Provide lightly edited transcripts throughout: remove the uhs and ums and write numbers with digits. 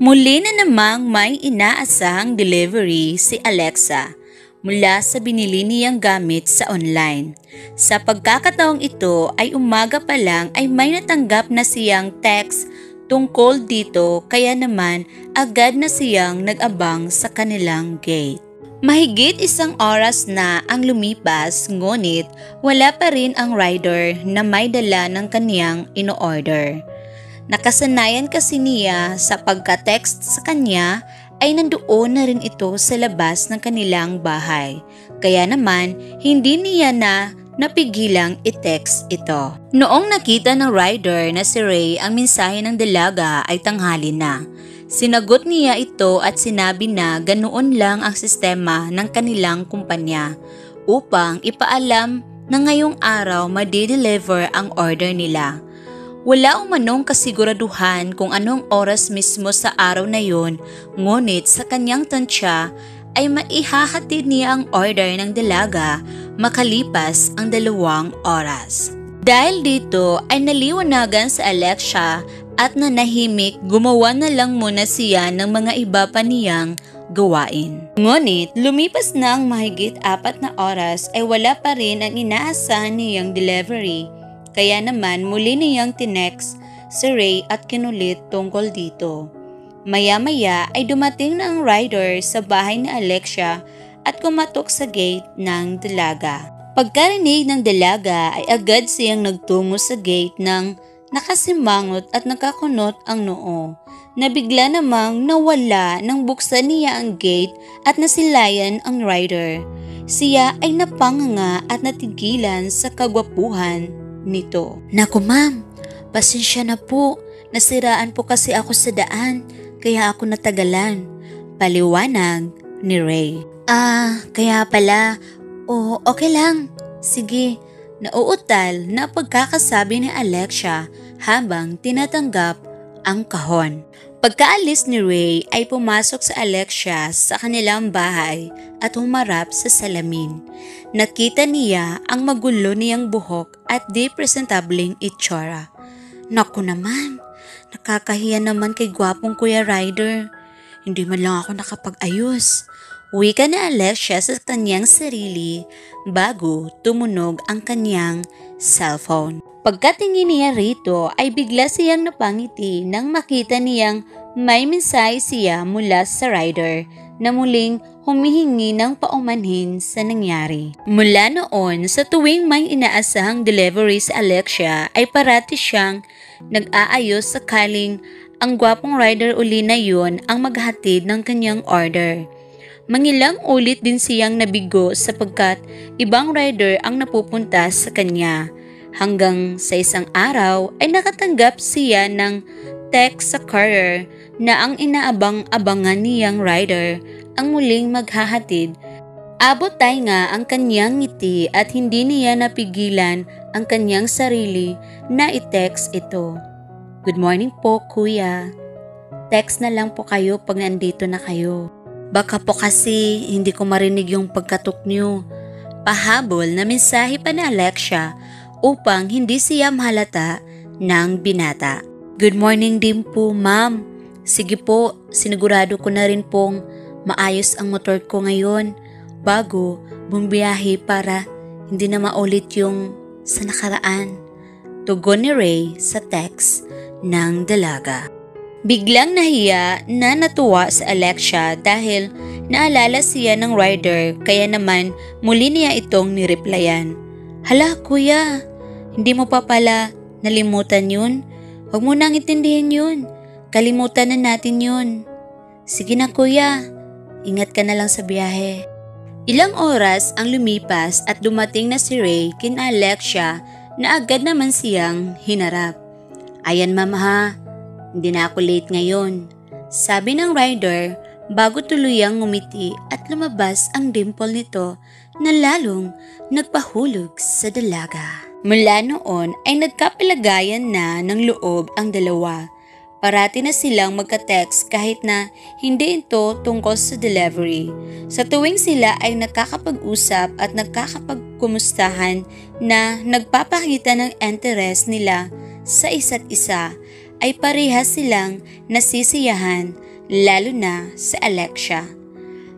Muli na namang may inaasahang delivery si Alexa mula sa binili niyang gamit sa online. Sa pagkakataong ito ay umaga pa lang ay may natanggap na siyang text tungkol dito kaya naman agad na siyang nag-abang sa kanilang gate. Mahigit isang oras na ang lumipas ngunit wala pa rin ang rider na may dala ng kaniyang ino-order. Nakasanayan kasi niya sa pagka-text sa kanya ay nandoon na rin ito sa labas ng kanilang bahay. Kaya naman hindi niya na napigilang i-text ito. Noong nakita ng rider na si Ray ang mensahe ng dalaga ay tanghali na. Sinagot niya ito at sinabi na ganoon lang ang sistema ng kanilang kumpanya upang ipaalam na ngayong araw ma-deliver ang order nila. Wala umanong kasiguraduhan kung anong oras mismo sa araw na yun, ngunit sa kanyang tansya ay maihahatid niya ang order ng dalaga makalipas ang 2 oras. Dahil dito ay naliwanagan sa Alexa at nanahimik, gumawa na lang muna siya ng mga iba pa niyang gawain. Ngunit lumipas na ang mahigit 4 na oras ay wala pa rin ang inaasahan niyang delivery. Kaya naman muli niyang tinext si Ray at kinulit tungkol dito. Maya-maya ay dumating na ang rider sa bahay ni Alexa at kumatok sa gate ng dalaga. Pagkarinig ng dalaga ay agad siyang nagtungo sa gate ng nakasimangot at nakakunot ang noo. Nabigla namang nawala nang buksan niya ang gate at nasilayan ang rider. Siya ay napanganga at natigilan sa kagwapuhan nito. Naku ma'am, pasensya na po. Nasiraan po kasi ako sa daan, kaya ako natagalan. Paliwanag ni Ray. Kaya pala. Okay lang. Sige. Nauutal na pagkakasabi ni Alexa habang tinatanggap ang kahon. Pagkaalis ni Ray ay pumasok sa Alexa sa kanilang bahay at humarap sa salamin. Nakita niya ang magulo niyang buhok at di presentableng itsura. Naku naman, nakakahiya naman kay gwapong Kuya Ryder. Hindi man lang ako nakapag-ayos. Wika ni Alexa sa kanyang sarili bago tumunog ang kanyang cellphone. Pagkatingin niya rito ay bigla siyang napangiti nang makita niyang may mensahe siya mula sa rider na muling humihingi ng paumanhin sa nangyari. Mula noon, sa tuwing may inaasahang delivery sa Alexa ay parati siyang nag-aayos sakaling ang gwapong rider uli na yun ang maghatid ng kanyang order. Mangilang ulit din siyang nabigo sapagkat ibang rider ang napupunta sa kanya. Hanggang sa isang araw ay nakatanggap siya ng text sa courier na ang inaabang-abangan niyang rider ang muling maghahatid. Abot nga ang kanyang ngiti at hindi niya napigilan ang kanyang sarili na i-text ito. Good morning po kuya. Text na lang po kayo pag nandito na kayo. Baka po kasi hindi ko marinig yung pagkatok niyo. Pahabol na mensahe pa ni Alexa upang hindi siya mahalata ng binata. Good morning din po ma'am. Sige po, sinigurado ko na rin pong maayos ang motor ko ngayon bago bumiyahe para hindi na maulit yung sa nakaraan. Tugon ni Ray sa text ng dalaga. Biglang nahiya na natuwa sa Alexa dahil naalala siya ng rider kaya naman muli niya itong nireplyan. Hala kuya, hindi mo pa pala nalimutan yun? Huwag mo nang intindihin yun. Kalimutan na natin yun. Sige na kuya, ingat ka na lang sa biyahe. Ilang oras ang lumipas at dumating na si Ray kina Alexa na agad naman siyang hinarap. Ayan ma'am ha, hindi na ako late ngayon. Sabi ng rider bago tuluyang ngumiti at lumabas ang dimple nito na lalong nagpahulog sa dalaga. Mula noon ay nagkapalagayan na ng loob ang dalawa. Parati na silang magka-text kahit na hindi ito tungkol sa delivery. Sa tuwing sila ay nakakapag-usap at nakakapagkumustahan na nagpapakita ng interes nila sa isa't isa, ay parehas silang nasisiyahan lalo na sa Alexia.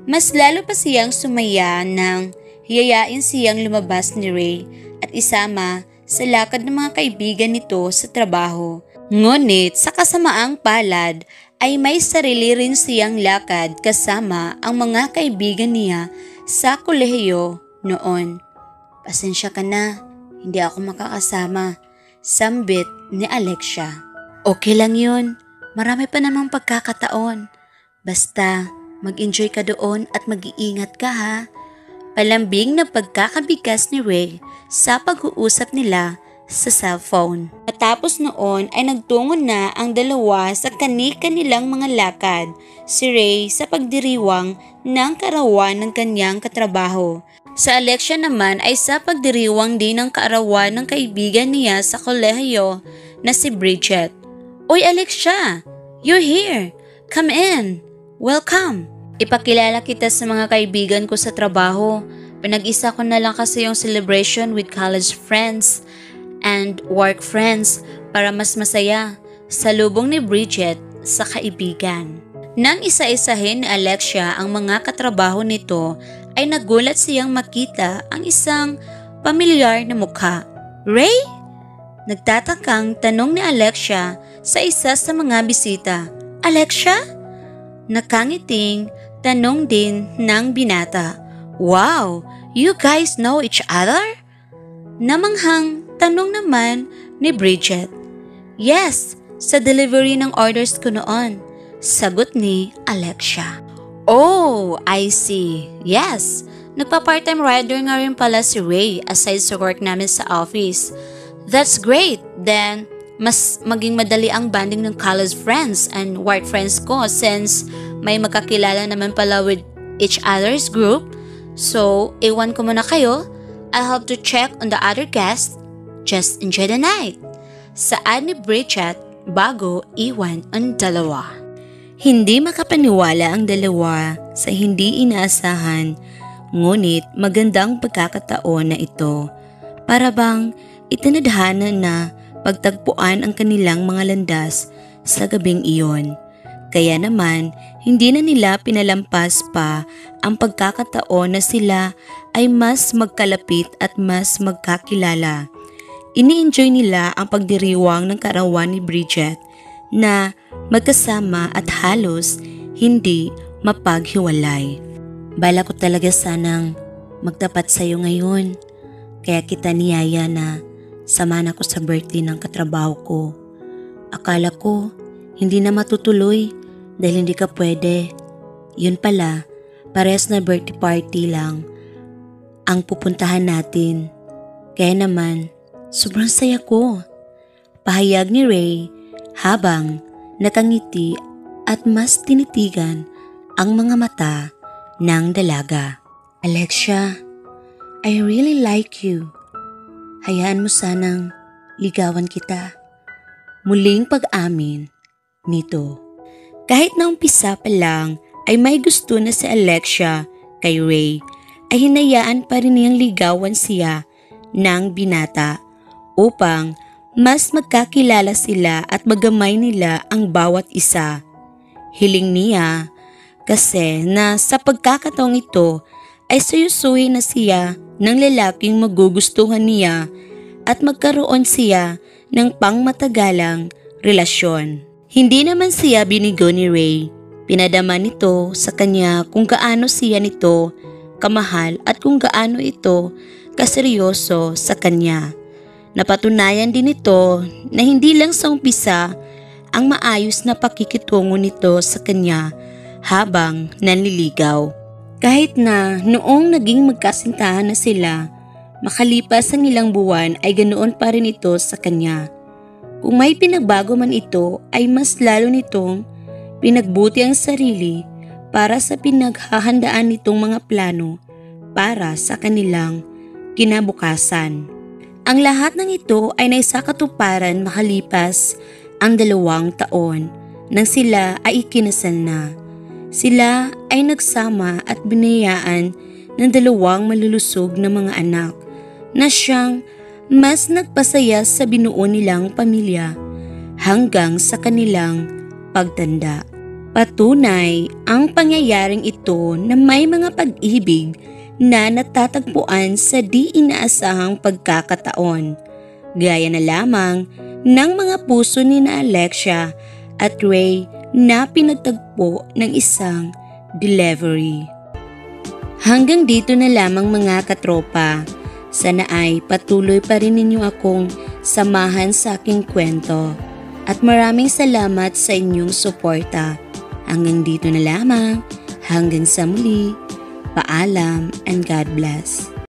Mas lalo pa siyang sumaya nang hiyayain siyang lumabas ni Ray at isama sa lakad ng mga kaibigan nito sa trabaho. Ngunit sa kasamaang palad ay may sarili rin siyang lakad kasama ang mga kaibigan niya sa kolehiyo noon. "Pasensya ka na, hindi ako makakasama," sambit ni Alexia. "Okay lang yun, marami pa namang pagkakataon. Basta mag-enjoy ka doon at mag-iingat ka ha." Palambing na pagkakabigas ni Ray sa pag-uusap nila sa cellphone. Matapos noon ay nagtungo na ang dalawa sa kani-kanilang mga lakad. Si Ray sa pagdiriwang ng kaarawan ng kanyang katrabaho. Sa Alexia naman ay sa pagdiriwang din ng kaarawan ng kaibigan niya sa kolehiyo na si Bridget. "Oy Alexia, you're here. Come in. Welcome. Ipakilala kita sa mga kaibigan ko sa trabaho. Pinag-isa ko na lang kasi yung celebration with college friends and work friends para mas masaya." Salubong ni Bridget sa kaibigan. Nang isa-isahin ni Alexia ang mga katrabaho nito ay nagulat siyang makita ang isang pamilyar na mukha. "Ray?" Nagtatakang tanong ni Alexia sa isa sa mga bisita. "Alexia?" Nakangiting tanong din ng binata. "Wow, you guys know each other?" Namanghang tanong naman ni Bridget. "Yes, sa delivery ng orders ko noon," sagot ni Alexia. "Oh, I see. Yes, nagpa-part-time rider nga rin pala si Ray aside sa work namin sa office. That's great. Then, mas maging madali ang banding ng college friends and work friends ko since may magkakilala naman pala with each other's group. So, iwan ko muna kayo. I'll have to check on the other guests. Just enjoy the night." Saad ni Bridget bago iwan ang dalawa. Hindi makapaniwala ang dalawa sa hindi inaasahan, ngunit magandang pagkakataon na ito. Para bang itinadhana na pagtagpuan ang kanilang mga landas sa gabing iyon. Kaya naman, hindi na nila pinalampas pa ang pagkakataon na sila ay mas magkalapit at mas magkakilala. Ini-enjoy nila ang pagdiriwang ng kaarawan ni Bridget na magkasama at halos hindi mapaghiwalay. "Bala ko talaga sanang magtapat sa iyo ngayon, kaya kita niyaya na samahan ako sa birthday ng katrabaho ko. Akala ko hindi na matutuloy dahil hindi ka pwede. Yun pala, parehas na birthday party lang ang pupuntahan natin. Kaya naman, sobrang saya ko." Pahayag ni Ray habang nakangiti at mas tinitigan ang mga mata ng dalaga. "Alexia, I really like you. Hayaan mo sanang ligawan kita." Muling pag-amin nito. Kahit na umpisa pa lang ay may gusto na si Alexia kay Ray, ay hinayaan pa rin niyang ligawan siya ng binata upang mas magkakilala sila at magamay nila ang bawat isa. Hiling niya kasi na sa pagkakataong ito ay suyusuhin na siya ng lalaking magugustuhan niya at magkaroon siya ng pangmatagalang relasyon. Hindi naman siya binigo ni Ray. Pinadama nito sa kanya kung gaano siya nito kamahal at kung gaano ito kaseryoso sa kanya. Napatunayan din ito na hindi lang sa umpisa ang maayos na pakikitungo nito sa kanya habang nanliligaw. Kahit na noong naging magkasintahan na sila, makalipas ang ilang buwan ay ganoon pa rin ito sa kanya. Kung may pinagbago man ito ay mas lalo nitong pinagbuti ang sarili para sa pinaghahandaan nitong mga plano para sa kanilang kinabukasan. Ang lahat ng ito ay naisakatuparan makalipas ang 2 taon nang sila ay ikinasal na. Sila ay nagsama at binayaan ng 2 malulusog na mga anak na siyang mas nagpasaya sa binuo nilang pamilya hanggang sa kanilang pagtanda. Patunay ang pangyayaring ito na may mga pag-ibig na natatagpuan sa di inaasahang pagkakataon, gaya na lamang ng mga puso ni na Alexia at Ray na pinagtagpo ng isang delivery. Hanggang dito na lamang mga katropa. Sana ay patuloy pa rin ninyo akong samahan sa aking kwento. At maraming salamat sa inyong suporta. Hanggang dito na lamang. Hanggang sa muli. Paalam and God bless.